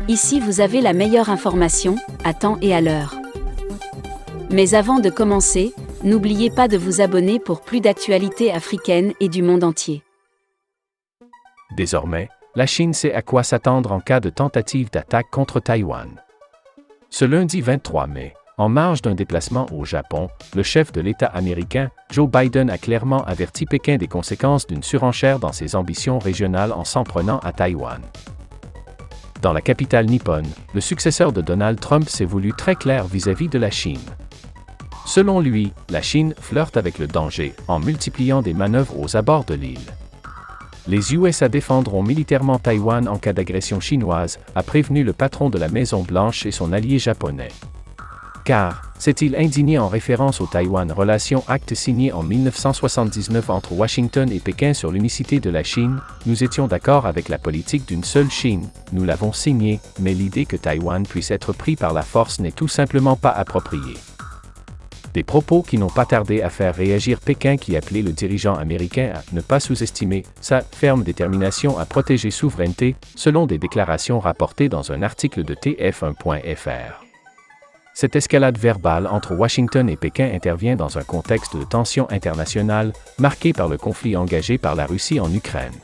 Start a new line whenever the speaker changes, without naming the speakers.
Ici vous avez la meilleure information, à temps et à l'heure. Mais avant de commencer, n'oubliez pas de vous abonner pour plus d'actualités africaines et du monde entier.
Désormais, la Chine sait à quoi s'attendre en cas de tentative d'attaque contre Taïwan. Ce lundi 23 mai, en marge d'un déplacement au Japon, le chef de l'État américain, Joe Biden, a clairement averti Pékin des conséquences d'une surenchère dans ses ambitions régionales en s'en prenant à Taïwan. Dans la capitale nippone, le successeur de Donald Trump s'est voulu très clair vis-à-vis de la Chine. Selon lui, la Chine flirte avec le danger en multipliant des manœuvres aux abords de l'île. Les USA défendront militairement Taïwan en cas d'agression chinoise, a prévenu le patron de la Maison-Blanche et son allié japonais. Car, s'est-il indigné en référence au Taïwan Relation Acte signé en 1979 entre Washington et Pékin sur l'unicité de la Chine, nous étions d'accord avec la politique d'une seule Chine, nous l'avons signé, mais l'idée que Taïwan puisse être pris par la force n'est tout simplement pas appropriée. Des propos qui n'ont pas tardé à faire réagir Pékin qui appelait le dirigeant américain à ne pas sous-estimer sa ferme détermination à protéger souveraineté, selon des déclarations rapportées dans un article de TF1.fr. Cette escalade verbale entre Washington et Pékin intervient dans un contexte de tension internationale, marqué par le conflit engagé par la Russie en Ukraine.